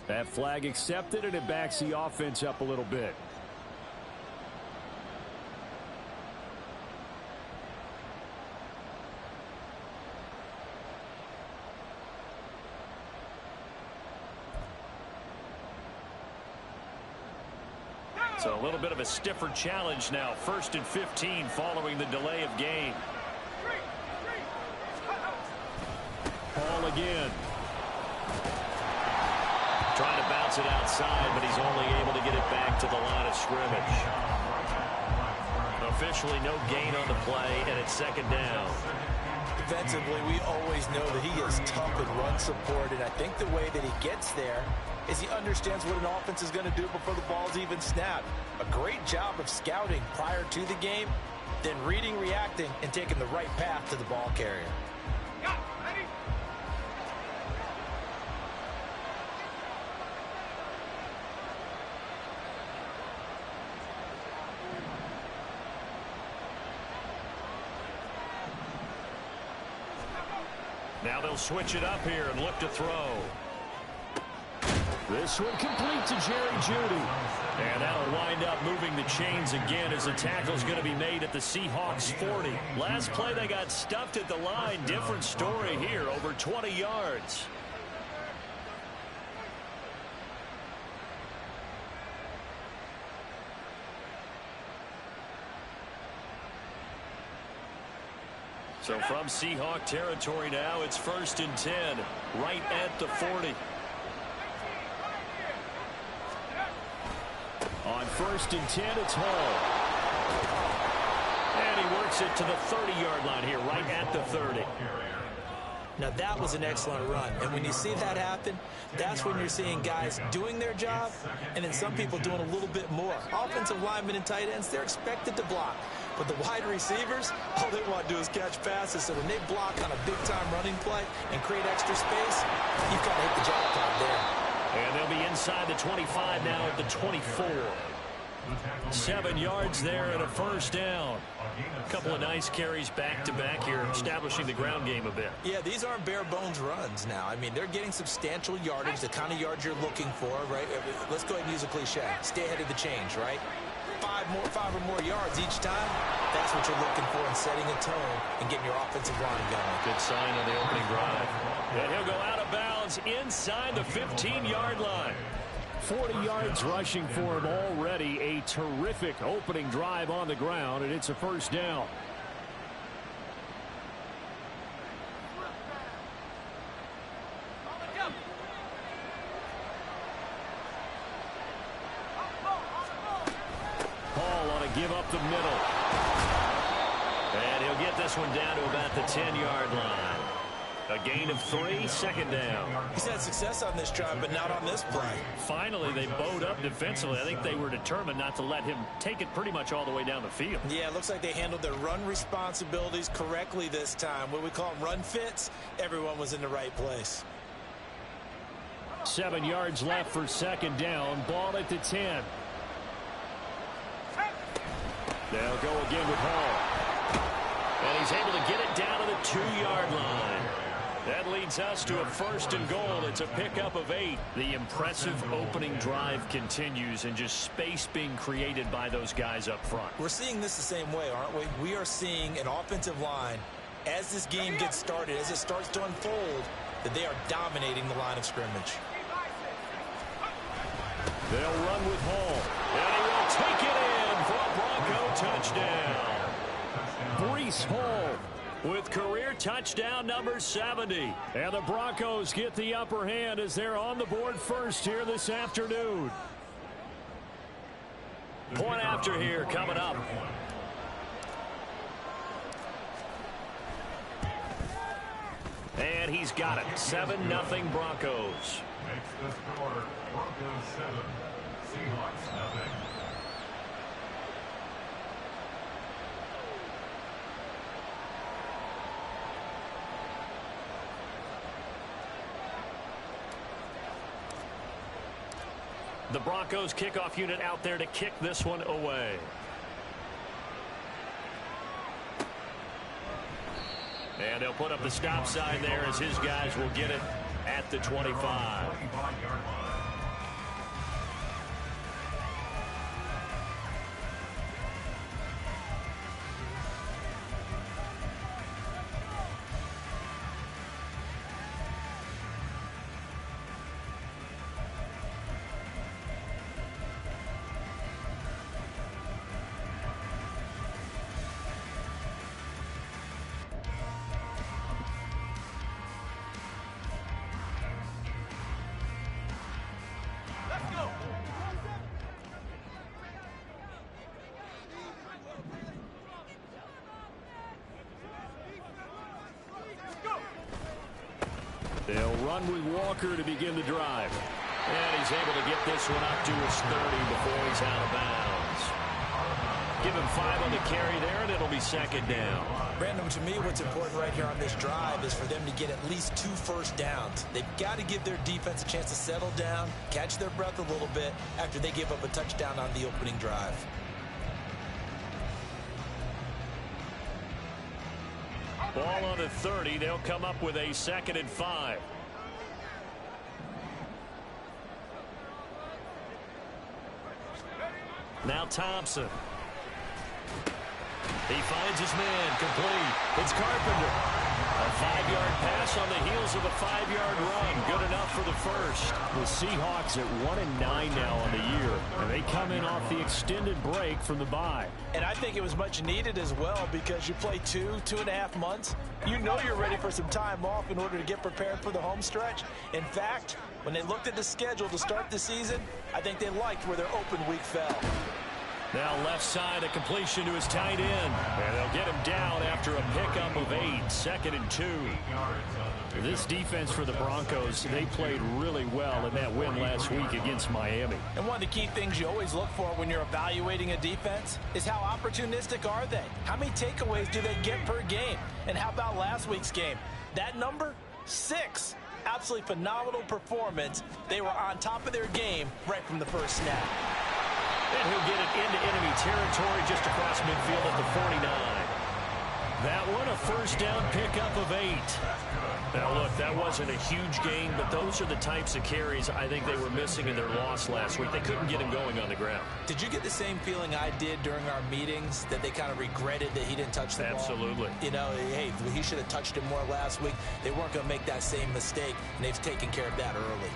That flag accepted, and it backs the offense up a little bit. So a little bit of a stiffer challenge now. 1st and 15 following the delay of game. Ball again. Trying to bounce it outside, but he's only able to get it back to the line of scrimmage. Officially no gain on the play, and it's 2nd down. Defensively, we always know that he is tough in run support, and I think the way that he gets there is he understands what an offense is going to do before the ball's even snapped. A great job of scouting prior to the game, then reading, reacting, and taking the right path to the ball carrier. Now they'll switch it up here and look to throw. This one complete to Jerry Jeudy. And that'll wind up moving the chains again as the tackle's going to be made at the Seahawks 40. Last play they got stuffed at the line. Different story here, over 20 yards. So from Seahawk territory now, it's 1st and 10, right at the 40. On 1st and 10, it's Hall. And he works it to the 30-yard line here, right at the 30. Now that was an excellent run, and when you see that happen, that's when you're seeing guys doing their job and then some people doing a little bit more. Offensive linemen and tight ends, they're expected to block, but the wide receivers, all they want to do is catch passes. So when they block on a big-time running play and create extra space, you've got to hit the jackpot there. And they'll be inside the 25 now at the 24. 7 yards there and a 1st down. A couple of nice carries back-to-back here, establishing the ground game a bit. Yeah, these aren't bare-bones runs now. I mean, they're getting substantial yardage, the kind of yards you're looking for, right? Let's go ahead and use a cliche. Stay ahead of the change, right? 5 or more yards each time. That's what you're looking for in setting a tone and getting your offensive line going. Good sign on the opening drive. And he'll go out of bounds inside the 15-yard line. 40 yards rushing for him already. A terrific opening drive on the ground, and it's a 1st down. Paul on a give up the middle. And he'll get this one down to about the 10-yard line. A gain of 3, 2nd down. He's had success on this drive, but not on this play. Finally, they bowed up defensively. I think they were determined not to let him take it pretty much all the way down the field. Yeah, it looks like they handled their run responsibilities correctly this time. What we call them run fits, everyone was in the right place. 7 yards left for 2nd down. Ball at the 10. They'll go again with Hall. And he's able to get it down to the 2-yard line. That leads us to a 1st and goal. It's a pickup of 8. The impressive opening drive continues, and just space being created by those guys up front. We're seeing this the same way, aren't we? We are seeing an offensive line, as this game gets started, as it starts to unfold, that they are dominating the line of scrimmage. They'll run with Hall. And he will take it in for a Bronco touchdown. Breece Hall with career touchdown number 70. And the Broncos get the upper hand as they're on the board first here this afternoon. Point after here coming up. And he's got it. 7-0 Broncos. Makes the score Broncos 7, Seahawks nothing. The Broncos kickoff unit out there to kick this one away. And they'll put up the stop sign there as his guys will get it at the 25. They'll run with Walker to begin the drive. And he's able to get this one up to his 30 before he's out of bounds. Give him 5 on the carry there, and it'll be second down. Brandon, to me, what's important right here on this drive is for them to get at least 2 first downs. They've got to give their defense a chance to settle down, catch their breath a little bit after they give up a touchdown on the opening drive. Ball on the 30. They'll come up with a 2nd and 5. Now Thompson. He finds his man, complete. It's Carpenter. A 5-yard pass on the heels of a 5-yard run. Good enough for the first. The Seahawks at 1-9 now on the year, and they come in off the extended break from the bye. And I think it was much needed as well because you play 2.5 months. You know you're ready for some time off in order to get prepared for the home stretch. In fact, when they looked at the schedule to start the season, I think they liked where their open week fell. Now left side, a completion to his tight end. And they'll get him down after a pickup of 8, 2nd and 2. This defense for the Broncos, they played really well in that win last week against Miami. And one of the key things you always look for when you're evaluating a defense is how opportunistic are they? How many takeaways do they get per game? And how about last week's game? That number? 6. Absolutely phenomenal performance. They were on top of their game right from the first snap. And he'll get it into enemy territory just across midfield at the 49. That one, a first down pickup of 8. Now, look, that wasn't a huge gain, but those are the types of carries I think they were missing in their loss last week. They couldn't get him going on the ground. Did you get the same feeling I did during our meetings, that they kind of regretted that he didn't touch the ball? Absolutely. You know, hey, he should have touched it more last week. They weren't going to make that same mistake, and they've taken care of that early.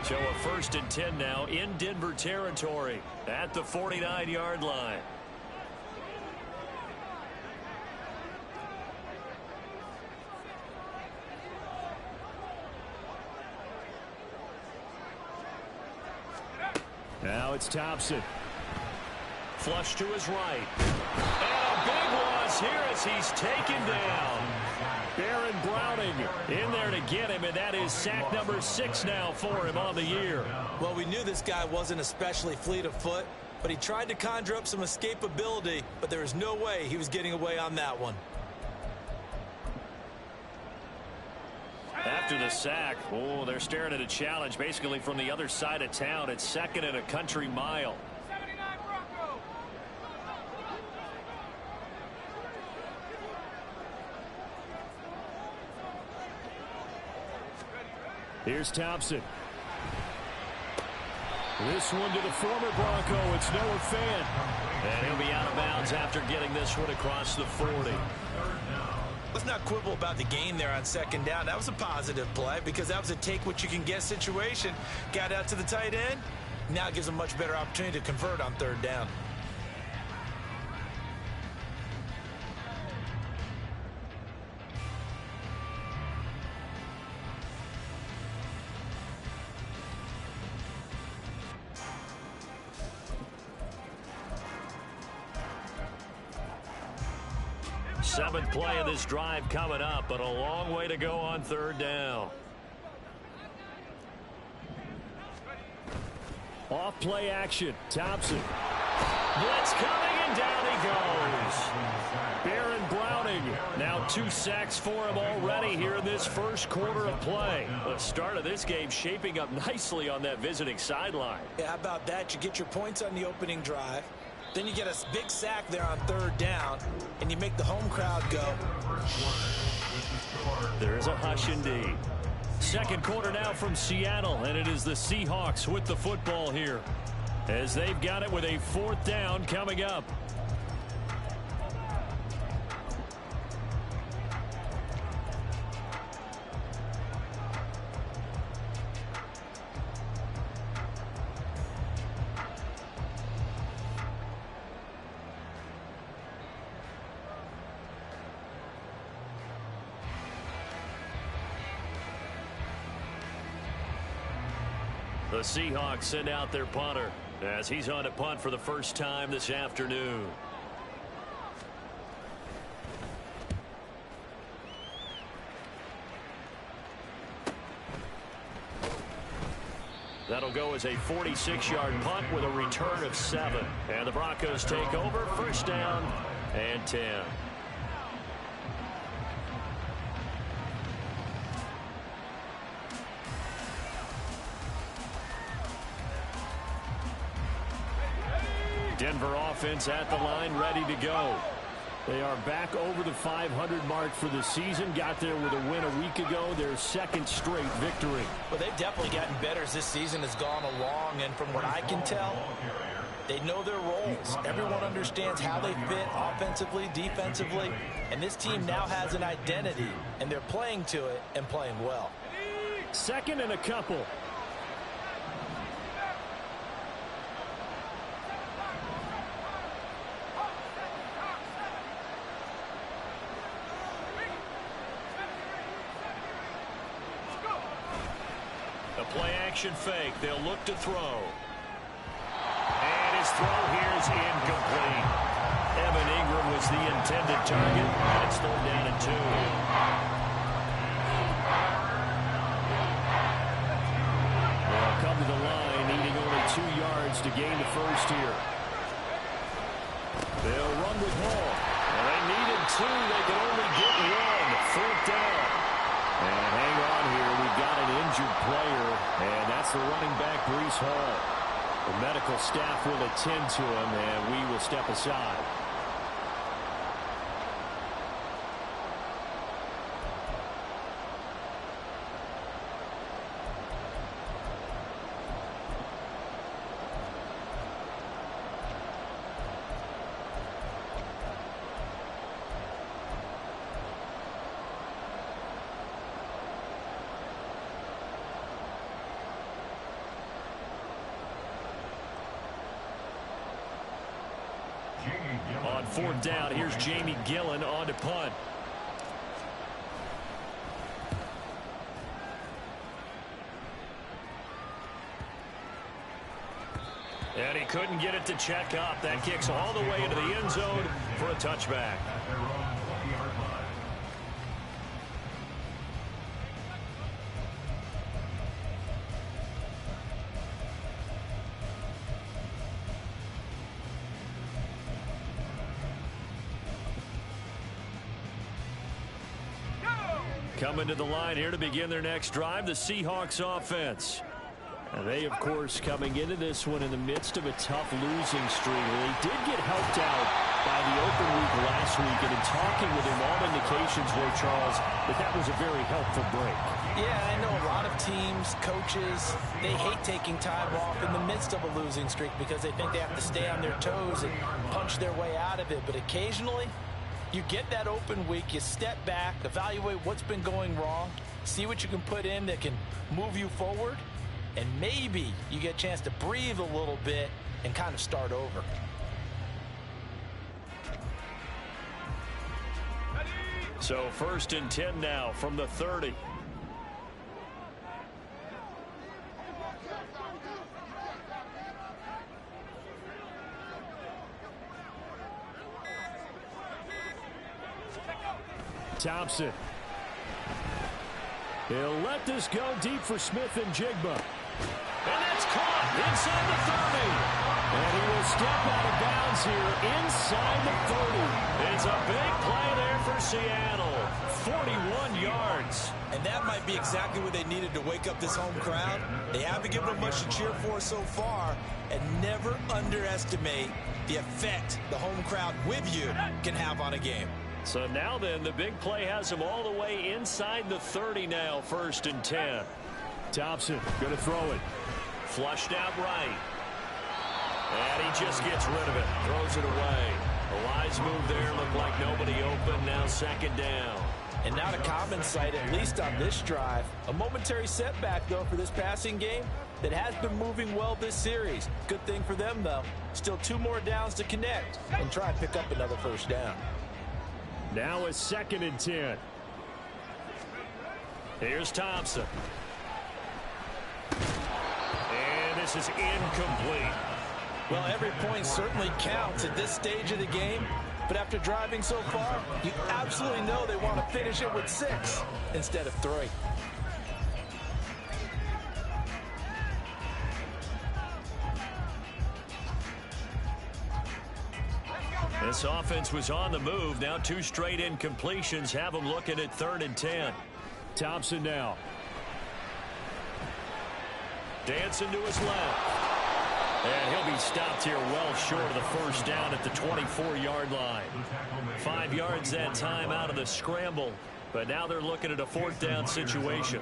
So a 1st and 10 now in Denver territory at the 49-yard line. Now it's Thompson. Flush to his right. And a big loss here as he's taken down. Baron Browning in there to get him, and that is sack number 6 now for him on the year. Well, we knew this guy wasn't especially fleet of foot, but he tried to conjure up some escapability, but there was no way he was getting away on that one. After the sack, oh, they're staring at a challenge basically from the other side of town. It's 2nd and a country mile. Here's Thompson. This one to the former Bronco. It's Noah Fant. And he'll be out of bounds after getting this one across the 40. Let's not quibble about the gain there on 2nd down. That was a positive play because that was a take-what-you-can-get situation. Got out to the tight end. Now it gives them a much better opportunity to convert on 3rd down. Seventh play of this drive coming up, but a long way to go on 3rd down. Off play action. Thompson. Blitz coming, and down he goes. Baron Browning. Now 2 sacks for him already here in this first quarter of play. The start of this game shaping up nicely on that visiting sideline. Yeah, how about that? You get your points on the opening drive. Then you get a big sack there on 3rd down, and you make the home crowd go. There is a hush indeed. Second quarter now from Seattle, and it is the Seahawks with the football here, as they've got it with a 4th down coming up. The Seahawks send out their punter as he's on to punt for the first time this afternoon. That'll go as a 46-yard punt with a return of 7. And the Broncos take over, first down and 10. Denver offense at the line, ready to go. They are back over the 500 mark for the season. Got there with a win a week ago. Their second straight victory. Well, they've definitely gotten better as this season has gone along. And from what I can tell, they know their roles. Everyone understands how they fit offensively, defensively. And this team now has an identity. And they're playing to it and playing well. Second and a couple. Play-action fake. They'll look to throw. And his throw here is incomplete. Evan Ingram was the intended target, and it's third down and 2. They'll come to the line, needing only 2 yards to gain the first here. They'll run with Hall. Well, they needed 2. They could only get 1. Fourth down. And hang on here. We've got an injured player, and that's the running back, Breece Hall. The medical staff will attend to him, and we will step aside. On fourth down, here's Jamie Gillen on to punt. And he couldn't get it to check up. That kicks all the way into the end zone for a touchback. Coming to the line here to begin their next drive, the Seahawks offense. And they, of course, coming into this one in the midst of a tough losing streak. They did get helped out by the open week last week, and in talking with him, all indications were, Charles, that was a very helpful break. Yeah, I know a lot of teams, coaches, they hate taking time off in the midst of a losing streak because they think they have to stay on their toes and punch their way out of it. But occasionally, you get that open week, you step back, evaluate what's been going wrong, see what you can put in that can move you forward, and maybe you get a chance to breathe a little bit and kind of start over. So first and 10 now from the 30. Thompson. He'll let this go deep for Smith and Jigba. And that's caught inside the 30. And he will step out of bounds here inside the 30. It's a big play there for Seattle. 41 yards. And that might be exactly what they needed to wake up this home crowd. They haven't given them much to cheer for so far. And never underestimate the effect the home crowd with you can have on a game. So now then, the big play has him all the way inside the 30 now, first and 10. Thompson going to throw it. Flushed out right. And he just gets rid of it. Throws it away. A wise move there. Looked like nobody open. Now second down. And not a common sight, at least on this drive. A momentary setback, though, for this passing game that has been moving well this series. Good thing for them, though. Still 2 more downs to connect and try and pick up another first down. Now a second and 10. Here's Thompson. And this is incomplete. Well, every point certainly counts at this stage of the game. But after driving so far, you absolutely know they want to finish it with 6 instead of 3. This offense was on the move. Now 2 straight incompletions have them looking at 3rd and 10. Thompson now. Dancing to his left. And he'll be stopped here well short of the first down at the 24-yard line. 5 yards that time out of the scramble. But now they're looking at a 4th down situation.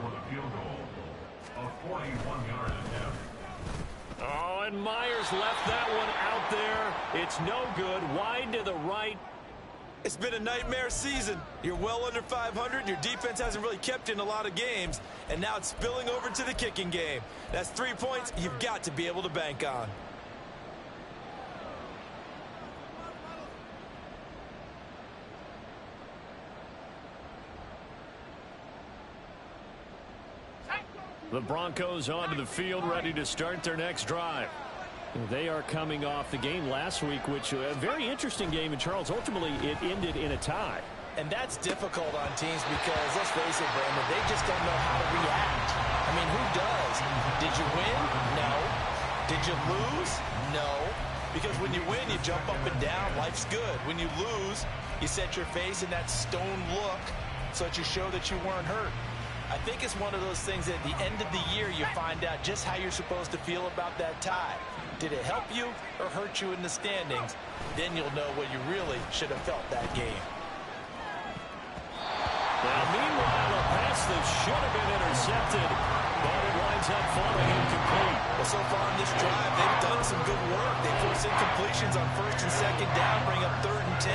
Oh, and Myers left that one out there. It's no good. Wide to the right. It's been a nightmare season. You're well under 500. Your defense hasn't really kept you in a lot of games. And now it's spilling over to the kicking game. That's 3 points you've got to be able to bank on. The Broncos onto the field, ready to start their next drive. They are coming off the game last week, which a very interesting game in Charles. Ultimately, it ended in a tie. And that's difficult on teams because, let's face it, Brandon, they just don't know how to react. I mean, who does? Did you win? No. Did you lose? No. Because when you win, you jump up and down. Life's good. When you lose, you set your face in that stone look so that you show that you weren't hurt. I think it's one of those things that at the end of the year you find out just how you're supposed to feel about that tie. Did it help you or hurt you in the standings? Then you'll know what you really should have felt that game. Now, meanwhile, a pass that should have been intercepted, but it winds up falling incomplete. Well, so far in this drive, they've done some good work. They force incompletions on 1st and 2nd down, bring up 3rd and 10.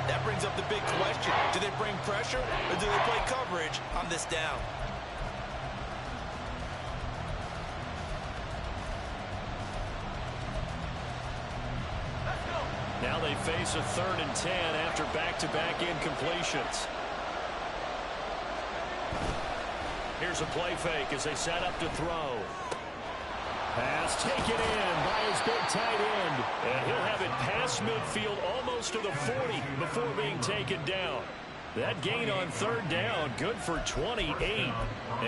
That brings up the big question. Do they bring pressure or do they play coverage on this down? Now they face a 3rd and 10 after back-to-back incompletions. Here's a play fake as they set up to throw. Pass taken in by his big tight end. And he'll have it past midfield almost to the 40 before being taken down. That gain on 3rd down, good for 28.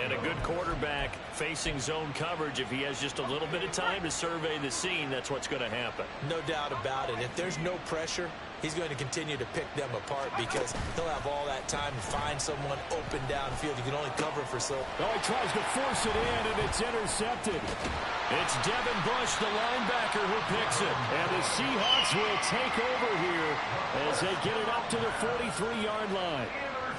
And a good quarterback facing zone coverage. If he has just a little bit of time to survey the scene, that's what's going to happen. No doubt about it. If there's no pressure, he's going to continue to pick them apart because he'll have all that time to find someone open downfield. You can only cover for so. Oh, he tries to force it in, and it's intercepted. It's Devin Bush, the linebacker, who picks it. And the Seahawks will take over here as they get it up to the 43-yard line.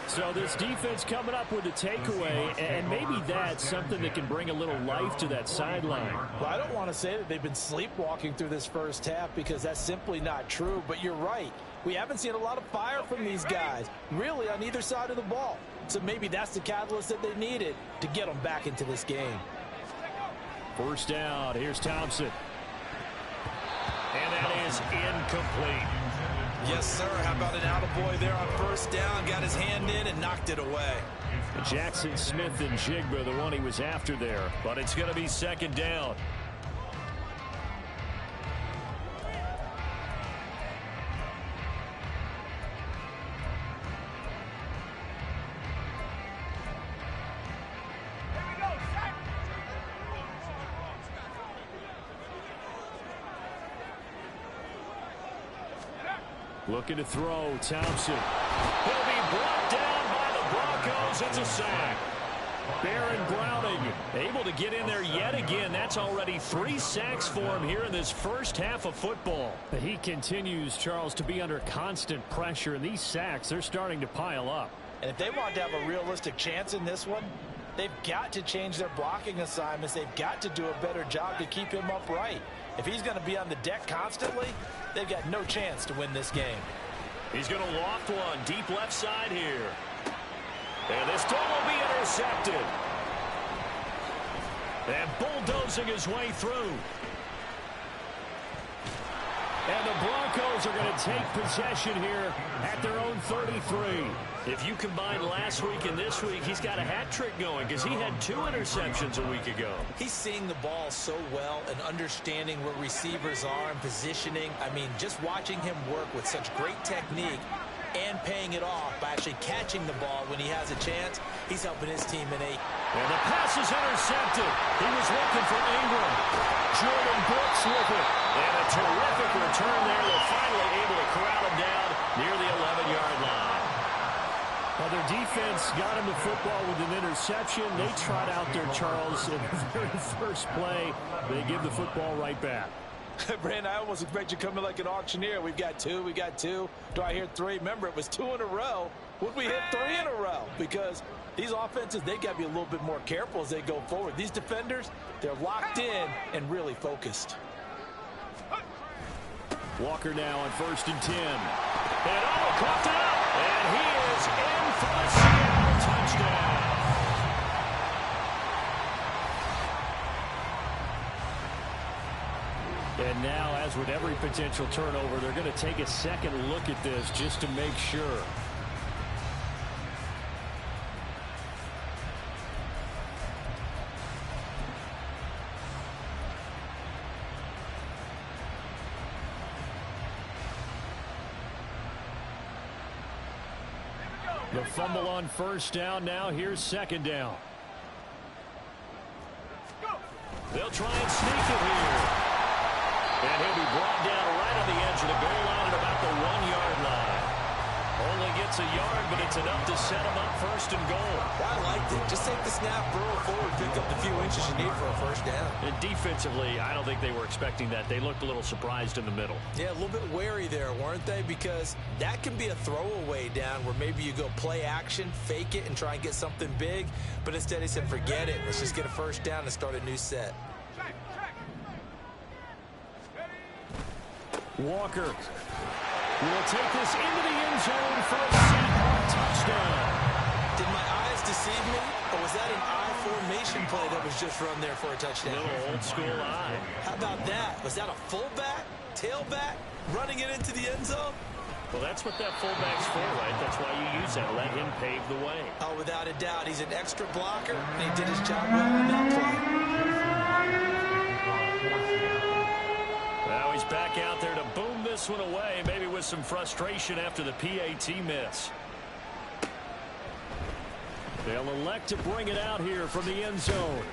So this defense coming up with a takeaway, and maybe that's something that can bring a little life to that sideline. Well, I don't want to say that they've been sleepwalking through this first half because that's simply not true, but you're right. We haven't seen a lot of fire from these guys, really on either side of the ball. So maybe that's the catalyst that they needed to get them back into this game. First down, here's Thompson. And that is incomplete. Yes, sir. How about an attaboy there on 1st down? Got his hand in and knocked it away. Jackson Smith and Jigba, the one he was after there. But it's going to be 2nd down. Looking to throw, Thompson. He'll be brought down by the Broncos. It's a sack. Baron Browning able to get in there yet again. That's already 3 sacks for him here in this first half of football. He continues, Charles, to be under constant pressure, and these sacks, they're starting to pile up. And if they want to have a realistic chance in this one, they've got to change their blocking assignments. They've got to do a better job to keep him upright. If he's going to be on the deck constantly, they've got no chance to win this game. He's going to loft one deep left side here. And this throw will be intercepted. And bulldozing his way through. And the Broncos are going to take possession here at their own 33. If you combine last week and this week, he's got a hat trick going because he had 2 interceptions a week ago. He's seeing the ball so well and understanding where receivers are and positioning. I mean, just watching him work with such great technique and paying it off by actually catching the ball when he has a chance, he's helping his team in 8. And the pass is intercepted. He was looking for Ingram. Jordan Brooks with it. And a terrific return there. They're finally able to corral defense got him the football with an interception. They trot out there, Charles, in the very first play. They give the football right back. Brandon, I almost expect you to come in like an auctioneer. We've got two. Do I hear three? Remember, it was 2 in a row. Would we hit 3 in a row? Because these offenses, they got to be a little bit more careful as they go forward. These defenders, they're locked in and really focused. Walker now on 1st and 10. And caught up. And he is in for a Seattle touchdown. And now, as with every potential turnover, they're going to take a second look at this just to make sure. The fumble on 1st down. Now here's 2nd down. They'll try and sneak it here. And he'll be brought down right on the edge of the goal line at about the 1-yard line. Only gets a yard, but it's enough to set him up 1st and goal. I liked it. Just take the snap, burrow forward, pick up the few inches you need for a 1st down. And defensively, I don't think they were expecting that. They looked a little surprised in the middle. Yeah, a little bit wary there, weren't they? Because that can be a throwaway down where maybe you go play action, fake it, and try and get something big. But instead he said, forget it. Let's just get a 1st down and start a new set. Walker will take this into the end zone for a Seahawk touchdown. Did my eyes deceive me, or was that an I formation play that was just run there for a touchdown? Little old school eye. How about that? Was that a fullback, tailback, running it into the end zone? Well, that's what that fullback's for, right? That's why you use that. Let him pave the way. Oh, without a doubt. He's an extra blocker, and he did his job well on that play. Now he's back out there to boom this one away, maybe with some frustration after the PAT miss. They'll elect to bring it out here from the end zone.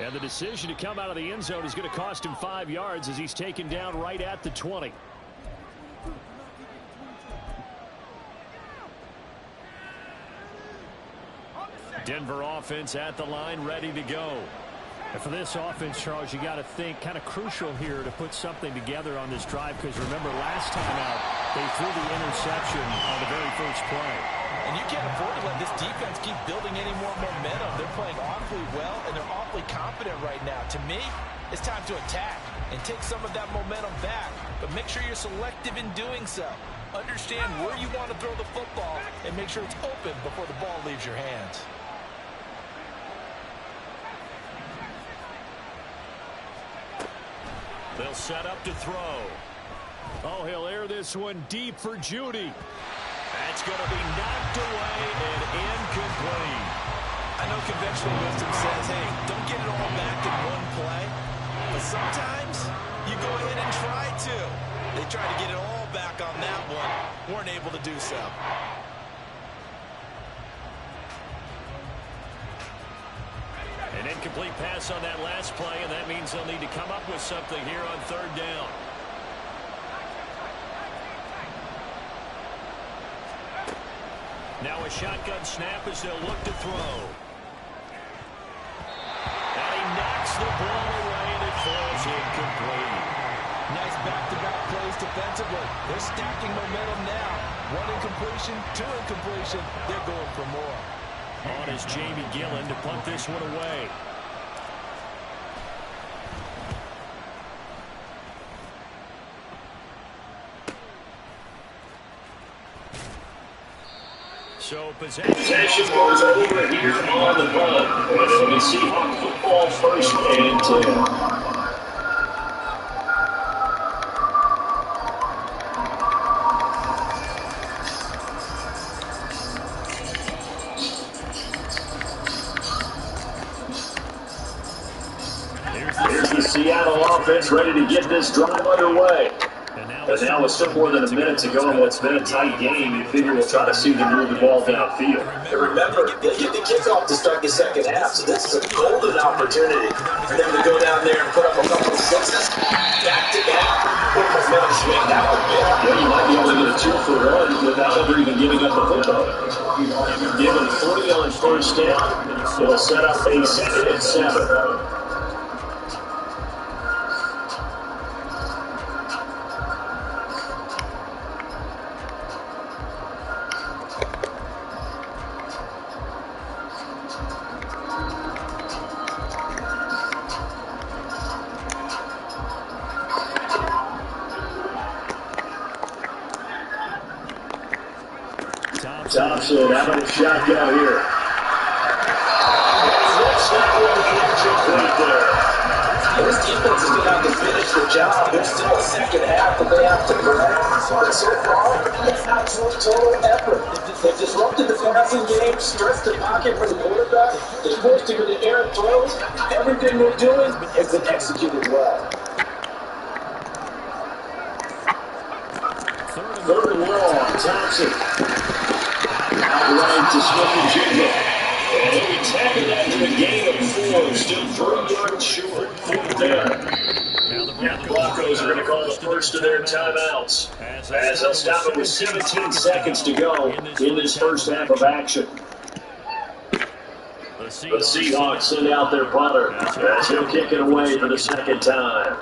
And the decision to come out of the end zone is going to cost him 5 yards as he's taken down right at the 20. Denver offense at the line, ready to go. And for this offense, Charles, you got to think kind of crucial here to put something together on this drive, because remember last time out they threw the interception on the very first play. And you can't afford to let this defense keep building any more momentum. They're playing awfully well, and they're awfully confident right now. To me, it's time to attack and take some of that momentum back. But make sure you're selective in doing so. Understand where you want to throw the football and make sure it's open before the ball leaves your hands. They'll set up to throw. Oh, he'll air this one deep for Judy. That's going to be knocked away and incomplete. I know conventional wisdom says, hey, don't get it all back in one play. But sometimes you go ahead and try to. They tried to get it all back on that one. Weren't able to do so. An incomplete pass on that last play, and that means they'll need to come up with something here on 3rd down. Now a shotgun snap as they'll look to throw. And he knocks the ball away, and it falls incomplete. Nice back-to-back plays defensively. They're stacking momentum now. 1 incompletion, 2 incompletion. They're going for more. On is Jamie Gillen to punt this one away. So possession goes over here on the run. And it'll be Seahawks football 1st and 10. Here's the Seattle offense ready to get this drive underway. And now with still more than a minute to go in what's been a tight game, you figure we'll try to see them move the ball downfield. And remember, they get the kickoff to start the second half, so this is a golden opportunity for them to go down there and put up a couple of sixes, back-to-back, put momentum swing that one bit. Yeah, you might be able to get a 2 for 1 without ever even giving up the football. You've given 40 first down. It'll set up a 2nd and 7. Thompson out of the shotgun here. That's not one right there. This defense has been able to finish the job. There's still a second half that they have to grab. But so far, it's not total effort. They've disrupted the passing game, stressed the pocket for the quarterback. They forced him into errant throws. Everything they're doing has been executed well. 3rd and long, Thompson. Outright to Smith and Jigba. And we tackled after a gain of 4, still 3 yards short. 4th down. Now the Broncos are going to call the first of their timeouts, as they'll stop it with 17 seconds to go in this first half of action. The Seahawks send out their punter as he'll kick it away for the 2nd time.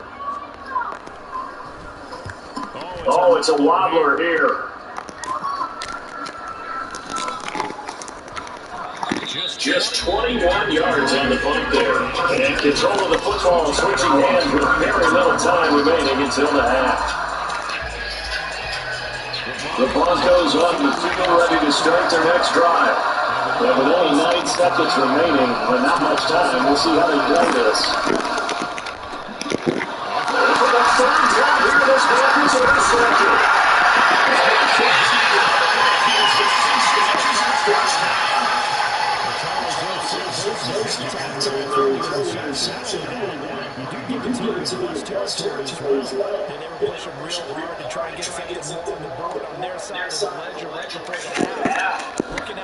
Oh, it's a wobbler here. Just 21 yards on the punt there. And control of the football switching hands with very little time remaining until the half. The Broncos on the field ready to start their next drive. And with only 9 seconds remaining and not much time, we'll see how they play this. For the 3rd time here, this Broncos are intercepted. You do give it to them to those territories as well. And they were pushing real hard to try and get something more on the board on their side of the ledger right before the half.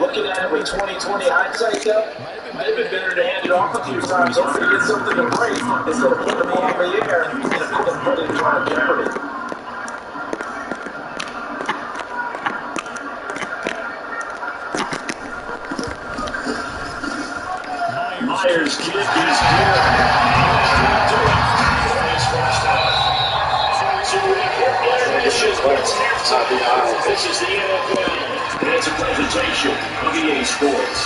Looking at it with 20/20 hindsight, though, might have been better to hand it off a few times, hoping to get something to break instead of putting the ball in the air and put it in front of jeopardy. Myers' kick is good. This is the NFL, and it's a presentation of EA Sports.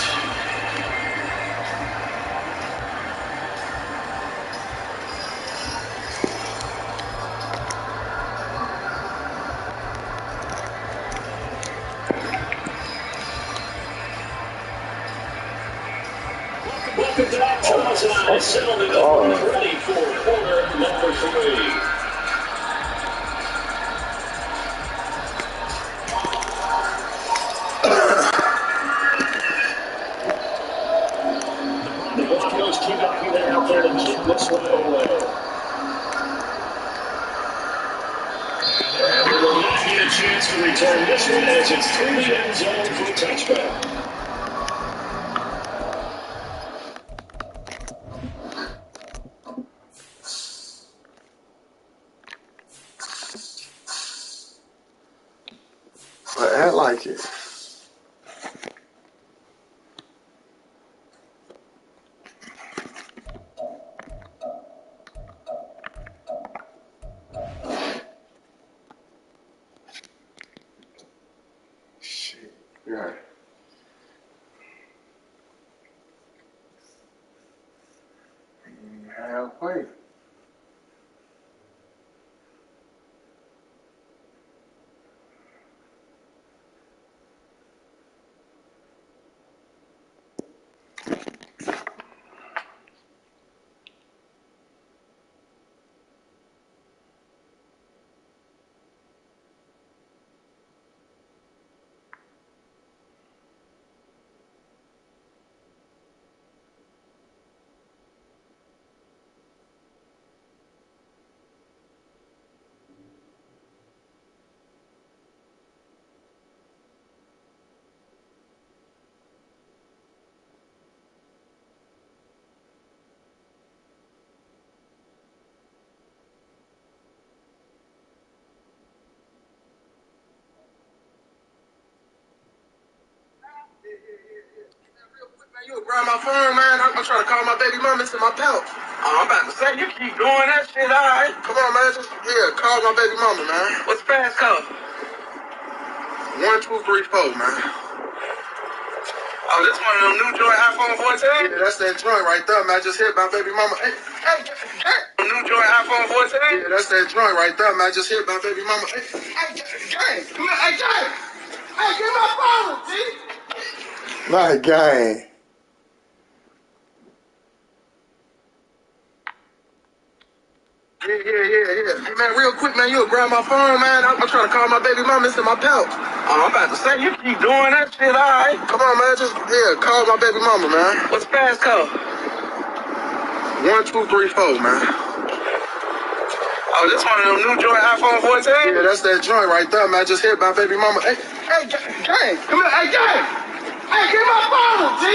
Welcome back, Charles, and I settled it up ready for quarter number 3. The Broncos keep out there to keep this one away. And we will not get a chance to return this one as it's through the end zone for a touchback. But act like it. Shit. Yeah. Halfway. my phone, man. I'm trying to call my baby mama. It's in my pouch. Oh, I'm about to say, you keep doing that shit, all right? Come on, man. Just, call my baby mama, man. What's the fast code? 1234, man. Oh, this one of them new joint iPhone 14? Yeah, that's that joint right there, man. I just hit my baby mama. Hey. New joint iPhone 14? Yeah, that's that joint right there, man. I just hit my baby mama. Hey, gang. Come here. Hey, gang. Hey, get my phone, G. My gang. Yeah. Hey, man, real quick, man, you'll grab my phone, man. I'm trying to call my baby mama. It's in my pouch. Oh, I'm about to say, you keep doing that shit, all right? Come on, man. Just, call my baby mama, man. What's the fast code? 1234, man. Oh, this one of them new joint iPhone 14? Yeah, that's that joint right there, man. I just hit my baby mama. Hey, gang. Come here. Hey, gang. Hey, get my phone, G.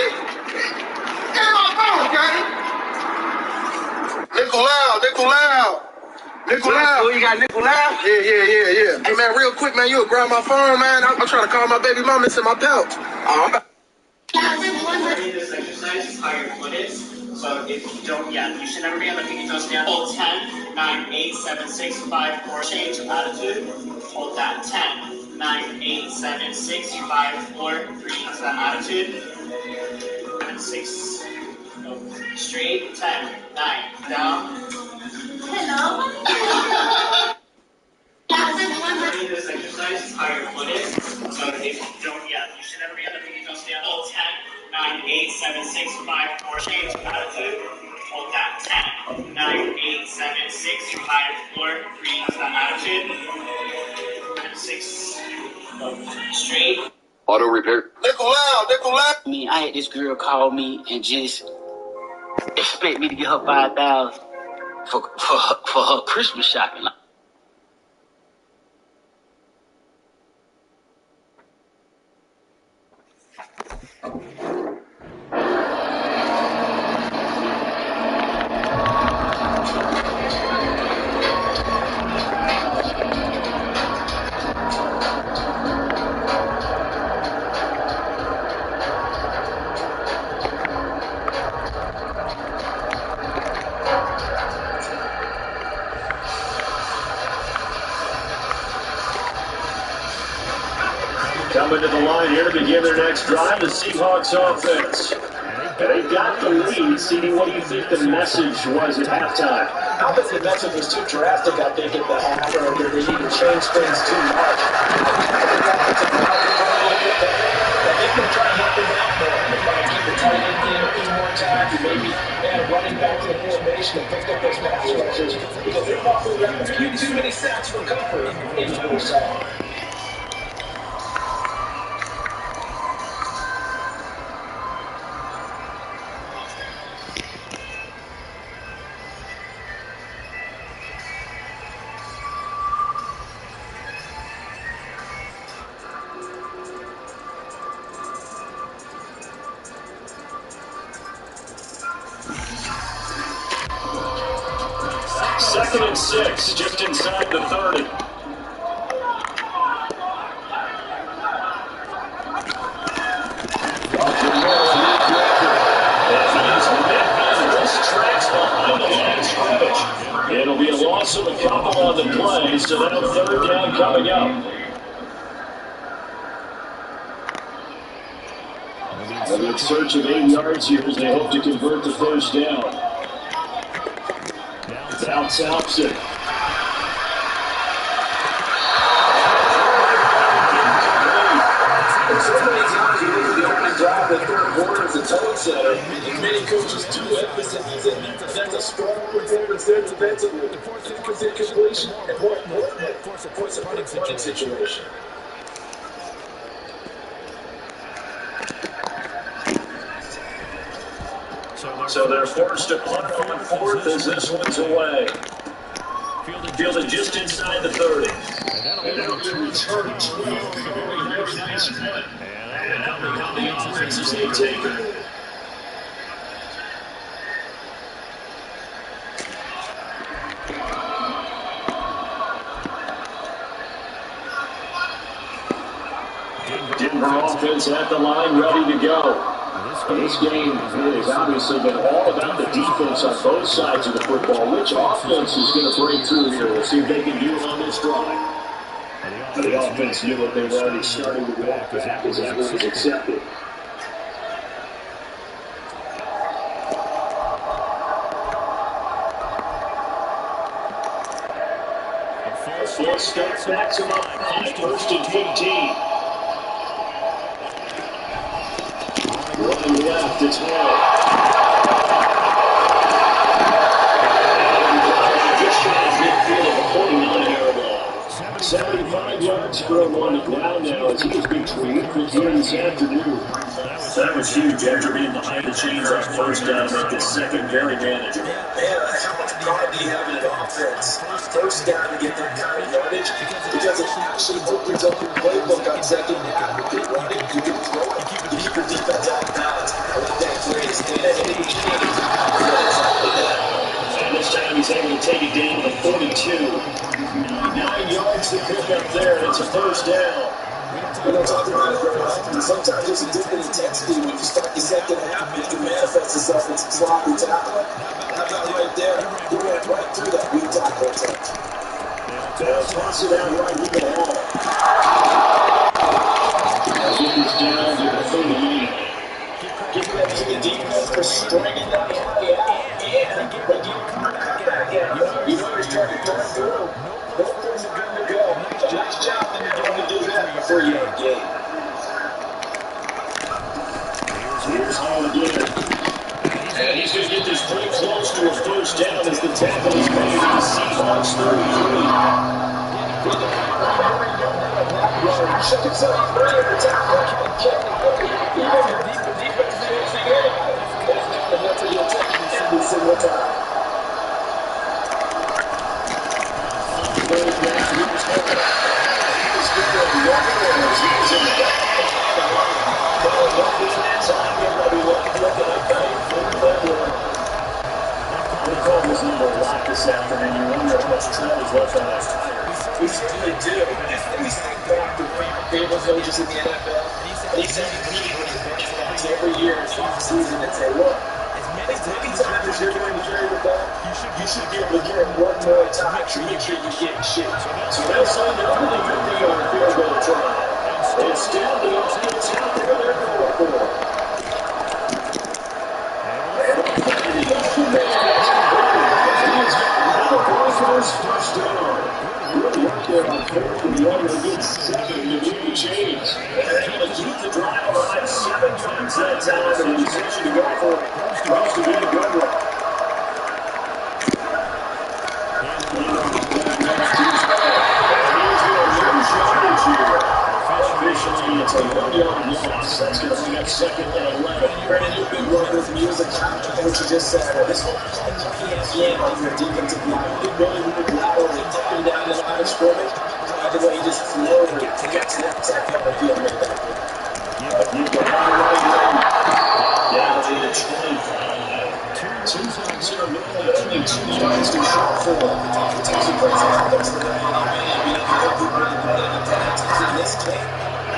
Get my phone, gang. Nickel loud. Oh, you got nickel loud? Yeah. Hey, man, real quick, man, you'll grab my phone, man. I'm trying to call my baby mama. It's in my pouch. Oh, I'm about. This exercise is how your foot is. So if you don't, you should never be on the pinky toes down. Hold 10, 9, 8, 7, 6, 5, 4. Change of attitude. Hold that 10, 9, 8, 7, 6, 5, 4, 3. That's that attitude. And 6. Go straight. 10, 9, down. Hello. This exercise is how your foot is. So if you don't, you should never be on the pinky toes down. Hold 10, 9, 8, 7, 6, 5, 4. Change of attitude. Hold that 10, 9, 8, 7, 6, 5, 4, 3. That's that attitude. And 6. Go straight. Auto repair. Nickel loud. I mean, I had this girl call me and just expect me to get her 5,000 for her Christmas shopping. Coming to the line here to begin their next drive, the Seahawks offense. They got the lead. CD, what do you think the message was at halftime? I think the message was too drastic, I think, at the half. They need to change things too much. They can try to hit the back more. They try to keep the tight end in a few more times and maybe add running back to the formation and pick up those pass rushers because they're probably having too many sacks for comfort in the first half. Second and 6, just inside the 30. It'll be a loss of a couple on the play, so that'll third down coming up. And in search of 8 yards here as they hope to convert the first down. Now Thompson. So many times you look at the opening drive, the third quarter is a tone setter, and many coaches do emphasize it. That's a strong performance there defensively. Because in completion, and more importantly, force a punting situation. So they're forced to punt on fourth as this one's away. Fielded just inside the 30. And that'll be returned to very nice punt. And how the offenses they take it. Denver offense at the line, ready to go. This game has obviously been all about the defense on both sides of the football. Which offense is going to break through here? We'll see if they can do it on this drive. The offense knew what they were already starting to walk back as that was accepted. Full start backs him up high, 1st and 15. Running left, it's Hill. Just shy of midfield of a 49-yard line. 75 yards for a 1 ground now as he has been terrific here this afternoon. That was huge after being behind the chains on 1st down, make the second very manageable. Man, how much pride do you have in an offense? 1st down to get that kind of yardage because it actually opens up your playbook on 2nd down. You can run it, you can throw it, you keep your defense out of bounds. I like that phrase. And this time he's able to take it down to 42. 9 yards to pick up there. It's a 1st down. We don't talk about it very often. Sometimes there's a different intensity when you start the 2nd half. It can manifest itself in some sloppy tackling. How about right there? You went right through that weak tackle attempt. They'll toss it out right with the ball. As it is down to the 38. Give that to the defense for stringing that play out. And when you come back at it, you know he's trying to turn through. Nope, there's a good to go. Nice job when you're going to do that before you game. Here's Hall again. And he's going to get this pretty close to a 1st down as the tackle is made to the Seahawks 33. Shook himself free of the tackle. Even the defense is anything anyway. And that's what you'll take every single time. His number a lot this afternoon. You wonder how much tread is left on his tires. We certainly do. And we think back to favorite coaches in the NFL. And he said he meets every year in the offseason and say, look, as many times as you're going to carry the ball, you should be able to carry one more time to make sure you get shit. So they'll sign the only good thing on the field goal try. It's down to the offense out there in their 4-4. First down. Really right there on 4th and 1 to get 7 to do the change. They're able to keep the drive alive 7 times that time, and he's ready to go for it. Supposed to be a good one. Officially, it's a 1-yard loss. That's going to bring up 2nd and 11. Brandon, you've been working with music. What you just said. This whole game on your defensive line. You really move laterally, taking down the line of scrimmage. The way he just flowed to get to that tech on the field right back there. You've got down to the 25. 2 times in a row, only 2 yards to shoot for. It's actually crazy how that's the way in this game.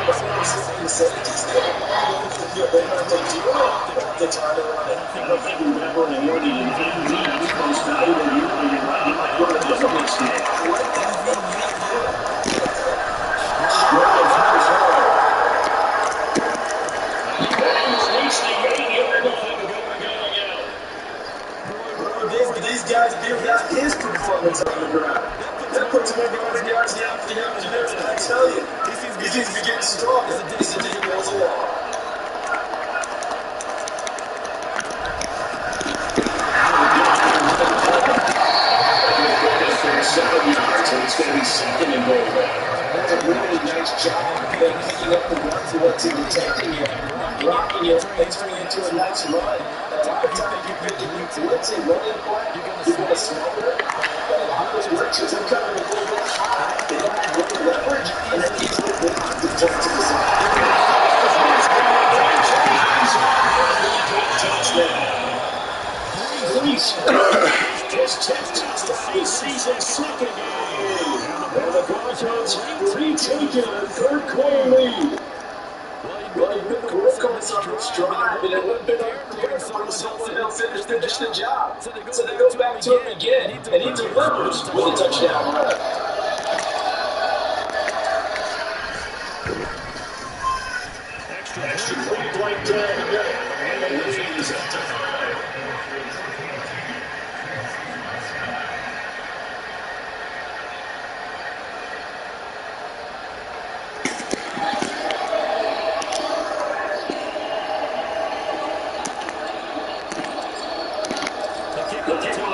The safeties, they're going to do it. They're trying to run it. I don't think we've ever awarded an MVP most valuable unit in right. He might go to the Olympics game. Strolls his hard. And he's reached the 8-yard line going out. These guys give that his performance on the ground. That puts him over 100 yards down for the afternoon. And I tell you, he seems to be getting stronger as the day goes along. 7 yards, and it's going to be 2nd and goal. That's a really nice job of picking up the run for what's in the taking it, blocking it, and turning it into a nice run. A lot of times you blitz a running play, you want to smother it. But a lot of those blitzes are coming a little bit high. They don't have good leverage, and they're easily blocked and jumped to the side. His 10th this season's 2nd game. And the Broncos have retaken a 3rd-quarter lead. Well, you've been the work on this drive, and it would have been unfair to bring someone else in to finish the job. So they go back to him again, and he delivers with a touchdown run. Extra 3.10 to go, and the lead is up to 5.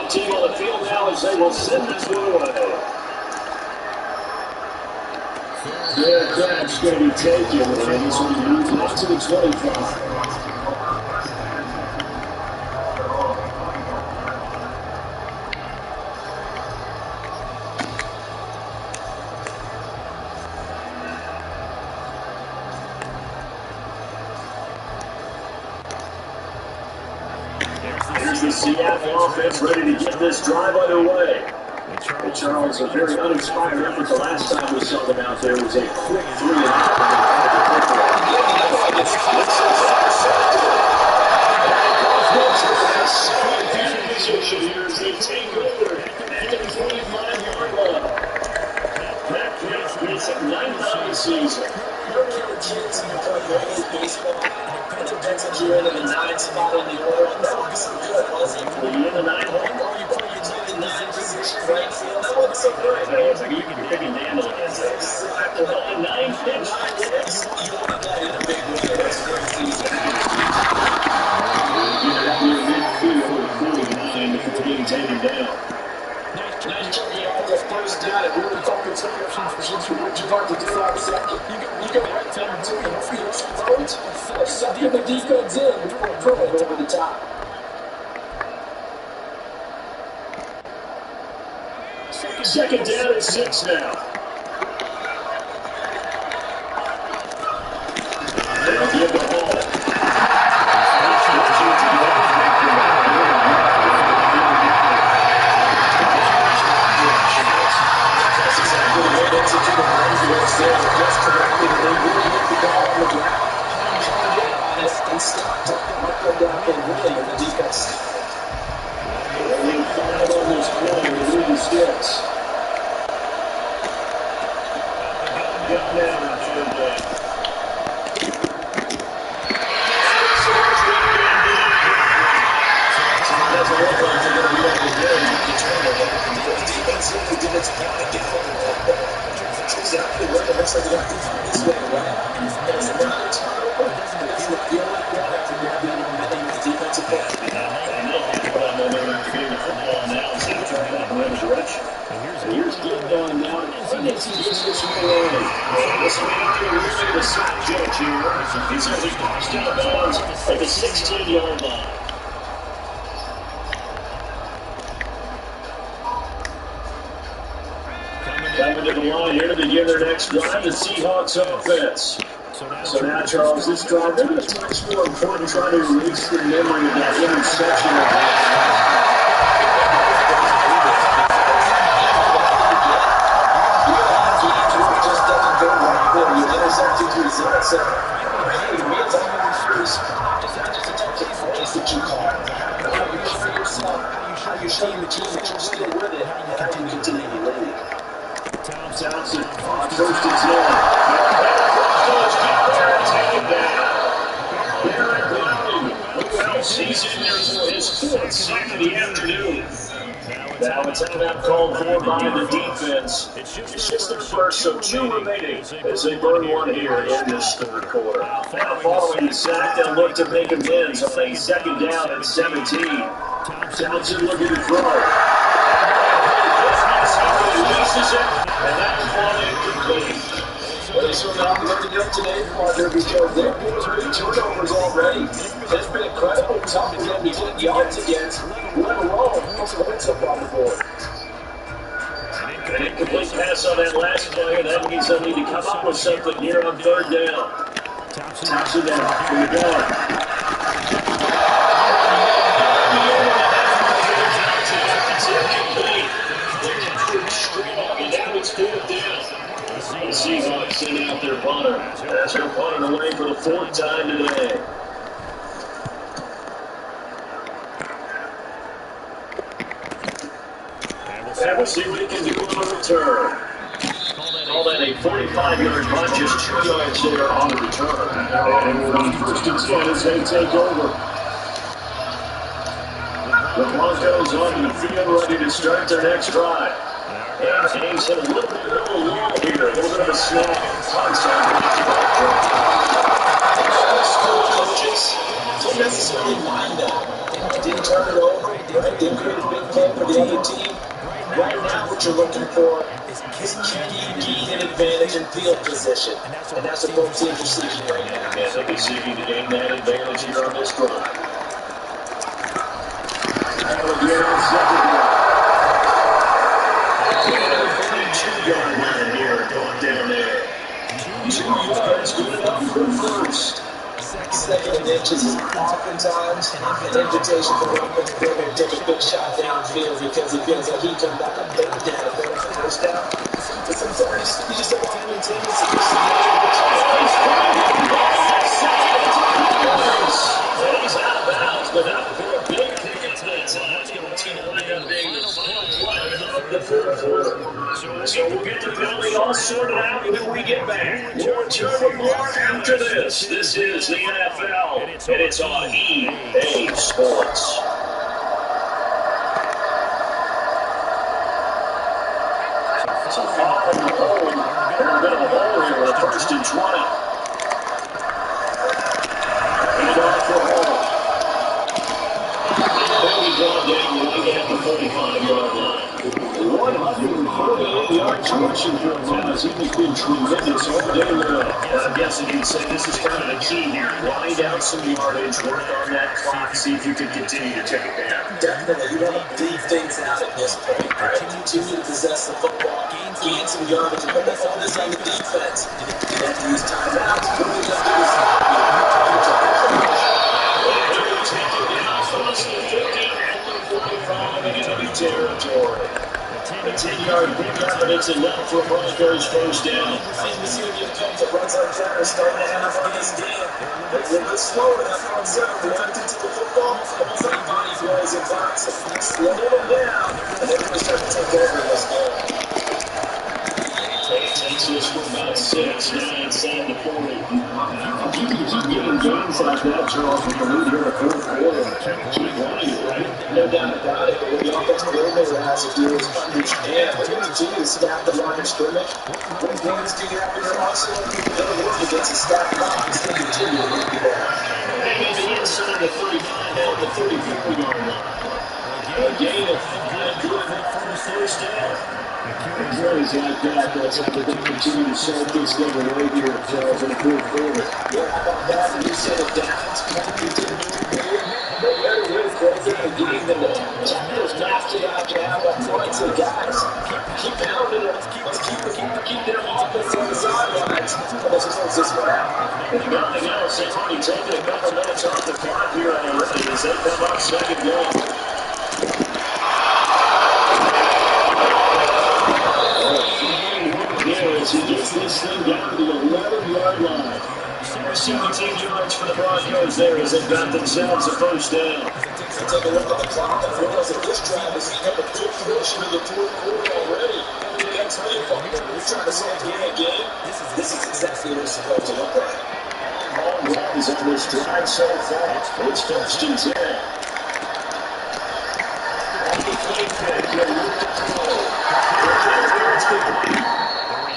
Team on the field now as they will send this one away. Their crash going to be taken, and this will be moved up to the 25. Here's the Seattle offense ready to get this drive underway. And Charles, a very uninspired effort the last time we saw them out there was a quick 3-and-out. Here as they take over at the 25-yard line. That plays makes it 9th of season. It depends if you're in the 9th spot on the order. That would be some good, wasn't it? Were you in the 9th? Or you put your 9th position right field? That would be so great. That was like you can pick and handle it. Exactly. 9 picks. You want that in a big way. That's very easy. Midfield, taken down. Nice job on the first down. It really focused on your options for what you'd like to do on second. You go right down to the field road, sucking the defense in, throw it over the top. Second down and 6 now. They'll give the ball. And stopped it. Mark them down and really in the defense. Only 5 on this play, the lead sticks. Got down on third down. Doesn't look like they're going to be able to get it. The defense really did its part to get over that. That's exactly what it looks like they're going to do this way around. And it's not a turnover. That's the only product of the defensive play. And they'll have to have momentum in the football now and see if they're going to the direction. And here's good going down. He needs to use this one away. This man here is the sack judge here. He's going to be passed out of bounds at the 16-yard line. Coming to the line here to begin their next drive, the Seahawks offense. So now, Charles, this drive, they're going to much more important trying to erase the memory of that interception. Just doesn't go right there. You intercepted results. Just a touchdown race that you call. How you cover yourself, how you show your team that you're still with it, and how you continue to lead. Townsend, first and 10. He's in there for his 4th sack of the afternoon. Now a timeout called for by the defense. It's just their first, so 2 remaining as they burn one here in this 3rd quarter. Now following the sack, they'll look to make amends on a 2nd down and 17. Townsend looking to throw. Releases it, and that's one incomplete. Well, this one not looking up today, partner, because they've been 3 turnovers already. It's been incredibly tough for them to get yards against, let alone also wins up on the board. An incomplete pass on that last play, and that means they'll need to come up with something here on 3rd down. Townsend down from the gun. Seahawks send out their punter. As they're punting away for the 4th time today. And we'll see what he can do on the return. Call that a 45-yard run, just 2 yards there on the return. And we're on 1st and 10 as they take over. The Broncos on the field ready to start their next drive. And Hayes hit a little bit of a wall here, a little bit of a snap. Coaches don't necessarily mind that. Didn't turn it over, right? Didn't create a big play for the other team. Right now, what you're looking for is can you gain an advantage in field position? And that's what both teams are seeking right now. Yeah, they can see you to gain that advantage here on this drive. And again on 2nd down. 2-yard line here going down there. 2 yards, good enough for 1st. 2nd and inches is oftentimes an invitation for Ruffin to bring and take a big shot downfield because he feels like he can back up down for 1st down. But sometimes you just have a tendency to see he's out of bounds, but not for a big kick at that time. It's going to wind up being the final play of the 4th quarter. So we'll get the penalty all sorted out when we get back. More return with more after this. This is the NFL, and it's on EA Sports. So far from the hole, and a bit of a hole here with a 1st and 20. And off for home. Baby brought down right at the 45-yard line. 148-yard rushing for Moz. He has been tremendous all day long. I'm guessing you'd say this is kind of the key here. Grind out some yardage, work on that clock, see if you can continue to take it down. Definitely. You want to leave things out at this point. Right? Continue to possess the football, gain some yardage, and put the focus on the defense. You have to use timeouts. What do you have to do? Take it down across the 50 and 45 enemy territory. A 10-yard pickup, and it's enough for Broncos 1st down. The Union comes up runs like that are starting to have on this game. They're a little bit slower than front seven. Reacting to the football, almost like body plays in boxing. Slow them down, and they're going to start to take over in this game. Takes this for about 6, now inside the 40. If you can keep getting games like that, Charles, with the lead here in the 4th quarter, keep running, right? No doubt about it. But what the offensive coordinator has to do is understand. They're going to continue to stack the line of scrimmage. What games do you have in your arsenal? They'll work against a stacked box. They continue to look good. They get the inside the 35 and the 34-yard line. A gain of 5 good enough for the 1st down. Plays like that, that's how they're going to continue to salt this thing away here in the 4th quarter. Yeah, how about that? You said it downs, penalty didn't do it. They better win quicker and getting them to tackles knocked it out jab up front. So guys, keep pounding it. Let's keep them offense on the sidelines. Let's close this one out. If nothing else, they've already taken a couple minutes off the clock here already as they come up 2nd down. As he gets this thing down to the 11-yard line. 17 yards for the Broncos there as they've got themselves a 1st down. Take a look at the clock. I realize that this drive has become a good portion of the 4th quarter already. That's how you fucking we're trying to salt the game. This is exactly what it's supposed to look like. Long runs on this drive so far. It's 1st and 10. On the play pick,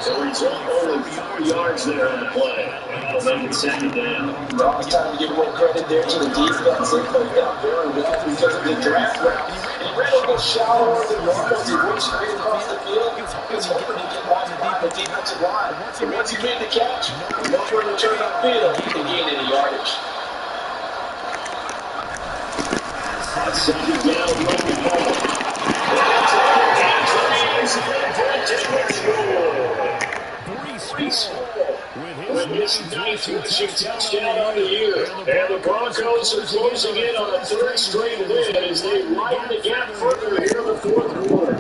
so he's only 4 yards there on the play. That'll make it 2nd down. Well, it's time to give more credit there to the defense. They played out very well because of the draft route. He ran a little shallower than normal. He went straight across the field. He was hoping to get behind the defensive line. And once he made the catch, no further turn upfield. He didn't gain any yardage. On 2nd down, running ball. With his 9th rushing touchdown on the year. And the Broncos are closing in on a 3rd straight win as they widen the gap further here in the 4th quarter.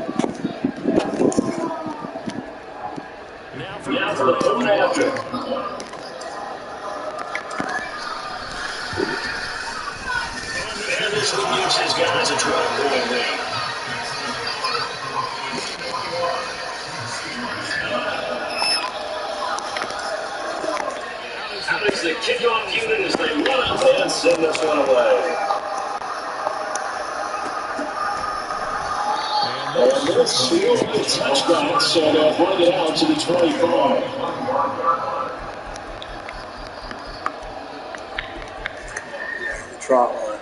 Now for the And this one gives his guys a 12-point lead. Out is the kickoff unit as they run up and send this one away. And this will be a touchback, so they'll bring it out to the 25. Trot line.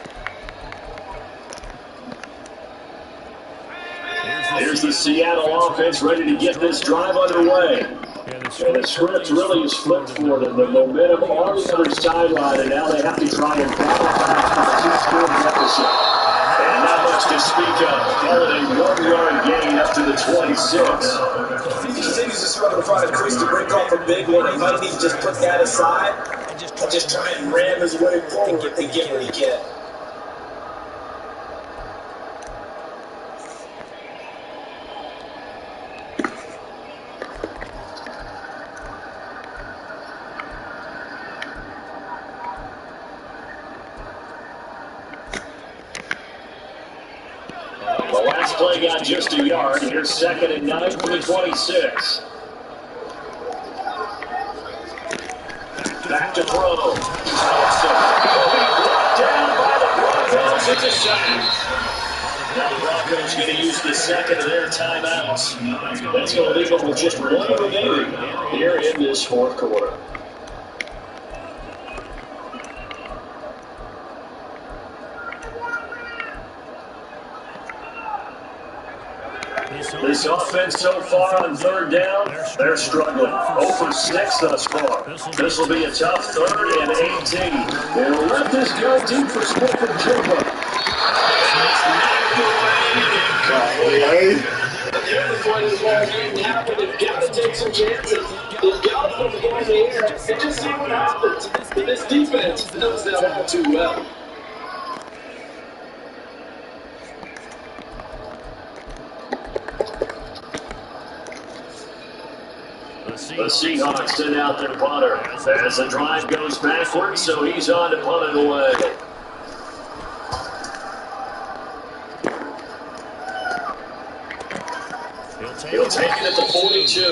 Here's the Seattle offense ready to get this drive underway. And the script really is flipped for them. The momentum on the other sideline, and now they have to try and battle back from a two-score deficit. And not much to speak of. Call it a 1-yard gain up to the 26. He continues to struggle to find a crease to break off a big one. He might need to just put that aside and just try and ram his way forward and get what he can. The last play got just a yard. Here's 2nd and 9 from the 26. Back to throw. Down by the Broncos. It's a sack. Now the Broncos going to use the second of their timeouts. That's going to leave them with just one remaining here in this fourth quarter. This offense so far on 3rd down, they're struggling. 0 for 6 thus far. This will be a tough 3rd and 18. They'll let this go deep for Smith and Jumbo. The only point of the ball game now, but they've got to take some chances. They've got to put the ball in the air and just see what happens. This defense knows that all too well. The Seahawks send out their punter as the drive goes backwards, so he's on to punt it away. He'll take it at the 42. A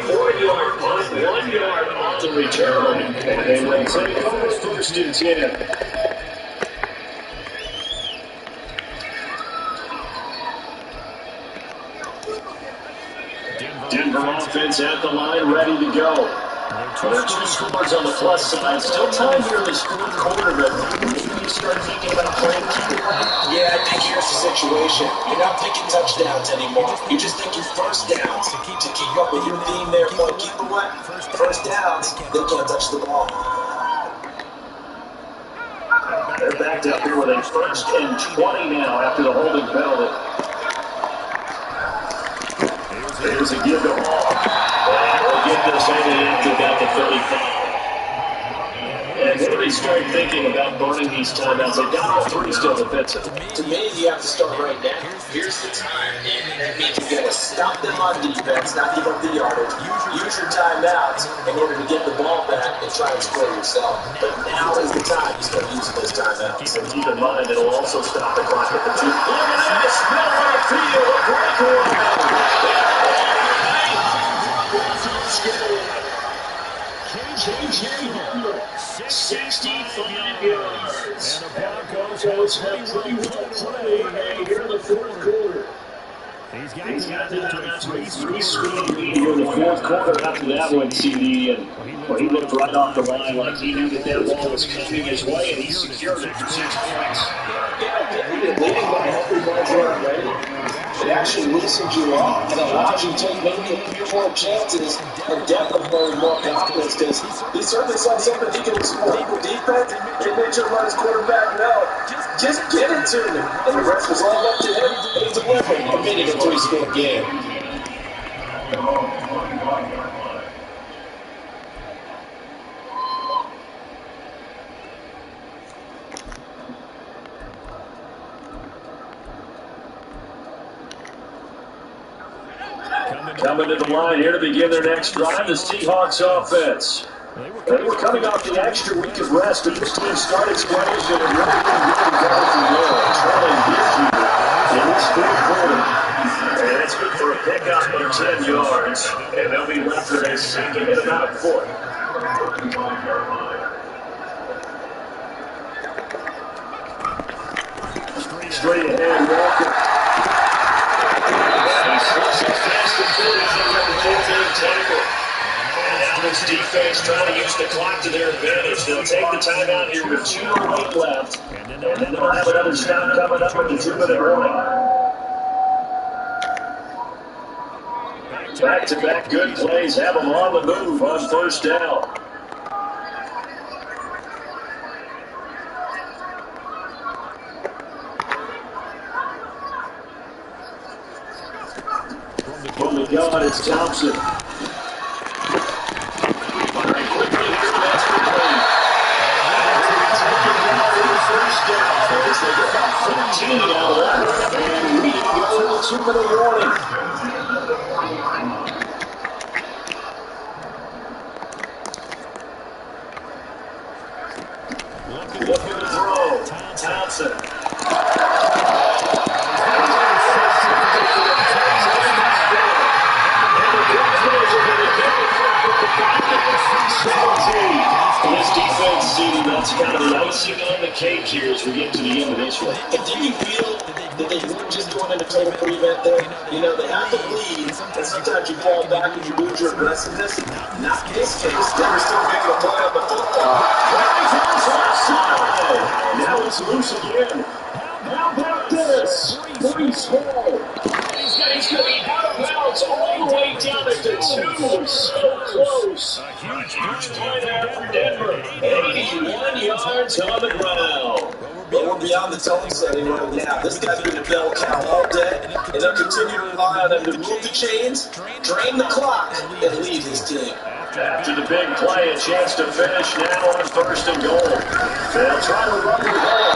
40-yard punt, 1 yard on the return, and they will take over 1st and 10. Denver offense at the line, ready to go. There are 2 scores on the plus side. Still time here in this 4th quarter, but maybe you start thinking about playing keeper. Yeah, I think here's the situation. You're not thinking touchdowns anymore. You're just thinking first downs. To keep up with your theme there, point keeper what? First downs, they can't touch the ball. They're backed up here with a 1st and 20 now after the holding penalty. Here's a give to Hall. And we'll get this ended after about the 35. And when do they start thinking about burning these timeouts? They've got all 3 still defensive. To me, you have to start right now. Here's the time. And that means you got to stop them on defense, not give up the yardage. Use your timeouts in order to get the ball back and try and score yourself. But now is the time you start using those timeouts. And keep in mind, it'll also stop the clock at the 2. Look at this. Middle of the field. A breakaway. KJ 65 yards. And the Broncos have 21-20 here in the 4th quarter. He's got that to a 3-score lead here in the 4th quarter after that one, CD. And he looked right off the line like he knew that ball was coming his way, and he secured it for 6 points. Yeah, leading by a healthy margin already. It actually loosens you up and allows you to take maybe a few more chances and definitely more confidence because he certainly saw something he can explore with defense and made sure to let his quarterback know. Just get it to him. And the rest was all up to him. And he delivered a minute or 3-score game. Coming to the line here to begin their next drive, the Seahawks offense. They were coming off the extra week of rest, but this team started sluggish and it really didn't go from there. Trailing big in this fourth quarter. And it's good for a pickup of 10 yards. And they'll be left with a second and about a foot. Straight ahead, Walker. He slips it fast and finishing at the 15 tackle. Now this defense trying to use the clock to their advantage. They'll take the timeout here with 2:08 left. And then they'll have another stop coming up at the 2-minute warning. Back-to-back good plays have them on the move on first down. From the gun, it's Thompson. Firing quickly here, that's the play. First down as they get about 15 out of that. And we go to the 2-minute warning. Looking to throw. Thompson. This defense seems that's kind of the icing on the cake here as we get to the end of this one. And do you feel that they weren't just going into total prevent there? You know, they have the lead, and sometimes you fall back and you lose your aggressiveness. Not in this case. They were still able to play on the football. Now it's loose again. How about this? Brees Hall. He's going to be out of bounds all the way down at the 2. So close. A huge play there for Denver. 81 yards on the ground. But we're beyond the tone setting right now. This guy's been a bell cow all day, and they'll continue to rely on him to move the chains, drain the clock, and lead his team. After the big play, a chance to finish now on first and goal. They'll try to run the ball.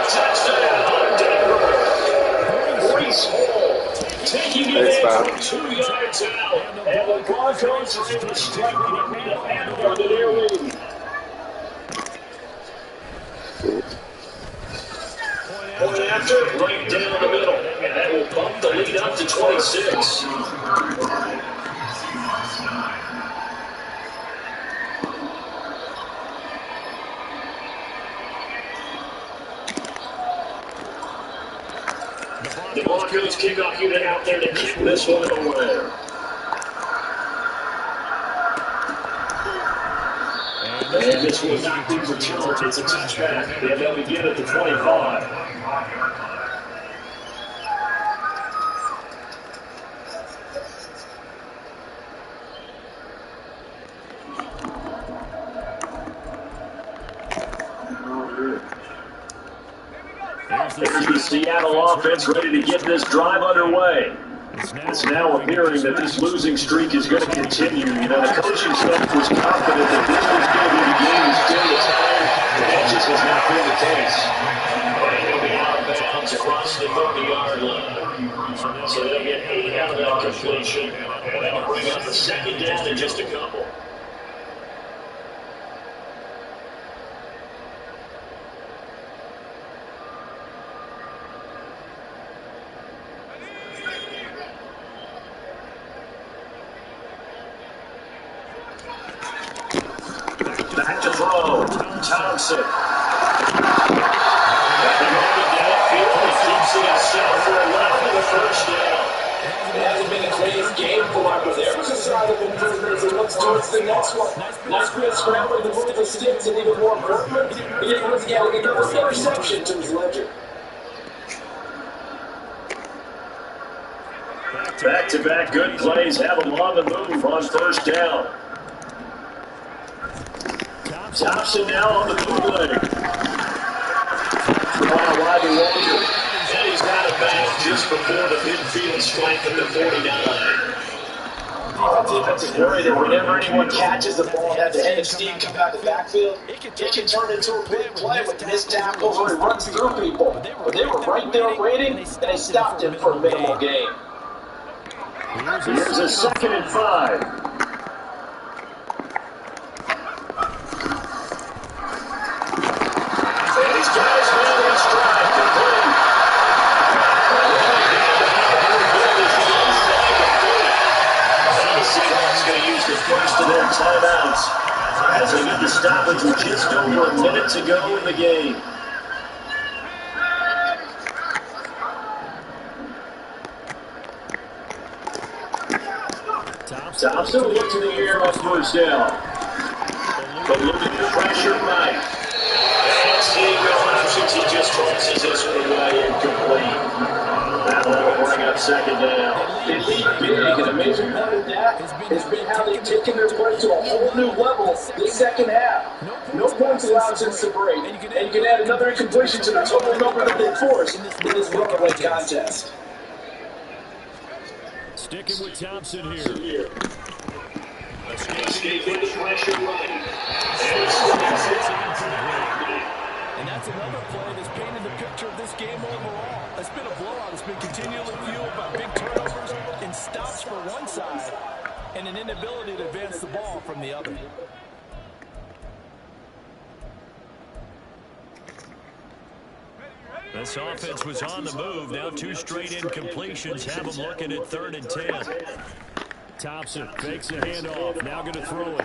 Touchdown, Denver. Brees Hall taking it in from 2 yards out. And the Broncos are able to strike with a handle on their lead. Point after, right down the middle. And that will bump the lead up to 26. The Broncos kickoff unit out there to kick this one away. And this will not be returned. It's a touchback. And they'll begin at the 25. There's the Seattle offense ready to get this drive underway. It's now appearing that this losing streak is going to continue. You know, the coaching staff was confident that this was going to be the game to steal the time, but that just has not been the case. And he'll be out of bounds across the 30-yard line. So they'll get 8 out of that completion, and that'll bring up the second down in just a couple. Back to throw. Thompson. And moving downfield, he keeps it himself for 11 for the first down. It hasn't been the greatest game for him, but there was a sign of improvement as he looks towards the next one. Nice quick scrambling to move the sticks, and even more important, he didn't risk adding another interception to his ledger. Back-to-back good plays have them on the move on first down. Thompson now on the bootleg. Wide to Walker. And he's got it back just before the midfield strike at the 49. Defensive worry that whenever anyone catches the ball and has the head of steam come out the backfield, it can turn into a big play with missed tackles or it runs through people. But they were right there waiting, and they stopped him for a minimal gain. Here's a 2nd and 5. And he's got his man in stride, complete. The Seahawks going to use the first of their timeouts as they get the stoppage with just over a minute to go in the game. Thompson will look to the air on 1st down. But look at the pressure, Mike. And seeing no options, he just tosses this one away incomplete. That'll bring up 2nd down. They lead big, and a major part of that has been how they've taken their play to a whole new level this 2nd half. No points allowed since the break, and you can add another incompletion to the total number that they forced in this runaway contest. Sticking with Thompson here. Escaping the pressure line. And that's another play that's painted the picture of this game overall. It's been a blowout. It's been continually fueled by big turnovers and stops for one side and an inability to advance the ball from the other. This offense was on the move. Now 2 straight incompletions have them looking at 3rd and 10. Thompson fakes a handoff. Now going to throw it.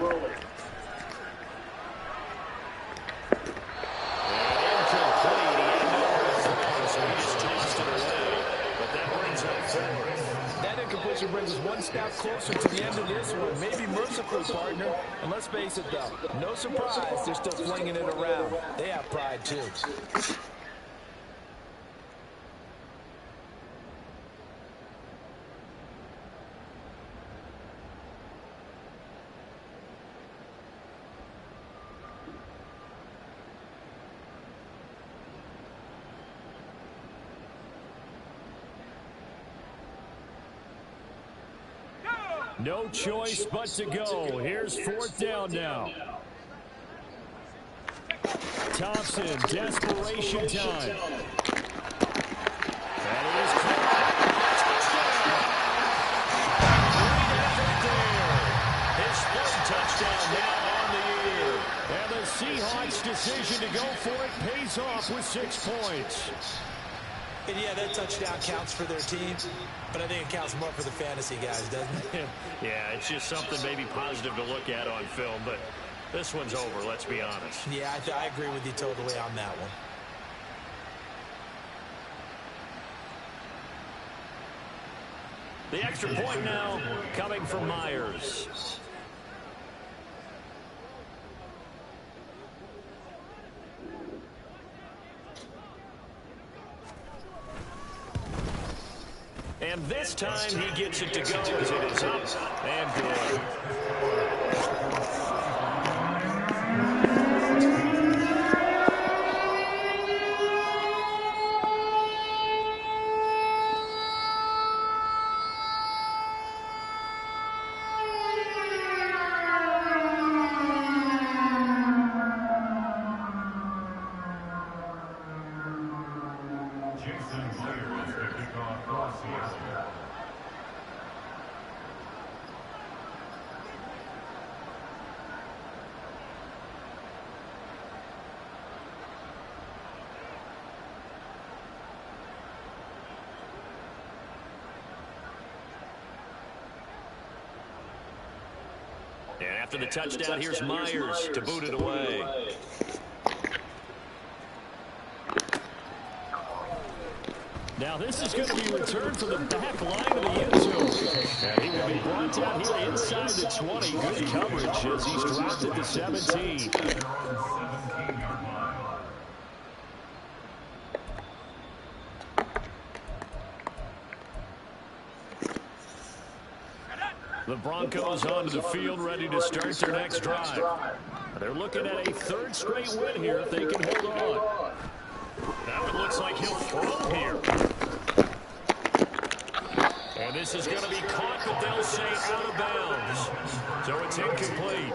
That incompletion brings us one step closer to the end of this one. Maybe mercifully, partner. And let's face it, though, no surprise, they're still flinging it around. They have pride, too. No choice but to go. Here's 4th down now. Thompson, desperation time. And it is caught. His 3rd touchdown now on the year. And the Seahawks' decision to go for it pays off with 6 points. And yeah, that touchdown counts for their team, but I think it counts more for the fantasy guys, doesn't it? Yeah, it's just something maybe positive to look at on film, but this one's over, let's be honest. Yeah, I agree with you totally on that one. The extra point now coming from Myers. And this time he gets it to go as it is up and good. And after the touchdown, here's Myers to boot it away. Now this is going to be returned from the back line of the end zone. And he will be brought down here inside the 20. Good coverage as he's dropped at the 17. The Broncos onto the field, ready to start their next drive. They're looking at a 3rd straight win here if they can hold on. Now it looks like he'll throw here. And this is going to be caught, but they'll say out of bounds. So it's incomplete.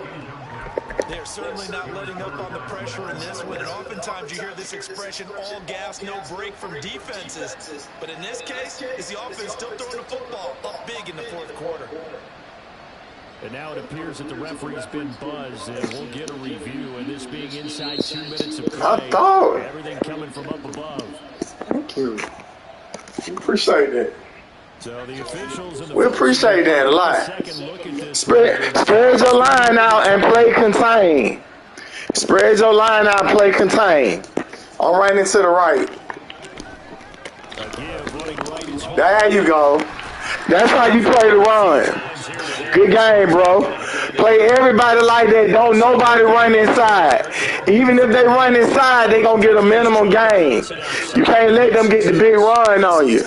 They're certainly not letting up on the pressure in this one, and oftentimes you hear this expression, all gas, no break from defenses. But in this case, is the offense still throwing the football up big in the fourth quarter. And now it appears that the referee's been buzzed, and we'll get a review. And this being inside 2 minutes of play, everything coming from up above. Thank you. Appreciate that. So the officials and the we appreciate that a lot. Spread your line out and play contain. Spread your line out and play contain. I'm right into the right. There you go. That's how you play the run. Good game, bro. Play everybody like that. Don't nobody run inside. Even if they run inside, they gonna get a minimum gain. You can't let them get the big run on you.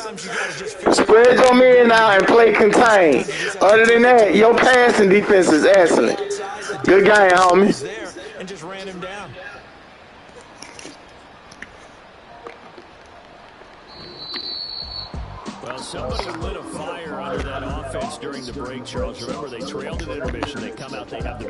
Spread your men out and play contain. Other than that, your passing defense is excellent. Good game, homie. And just ran him down. Well, somebody lit a fire under that offense during the break, Charles. Remember, they trailed at intermission. They come out, they have the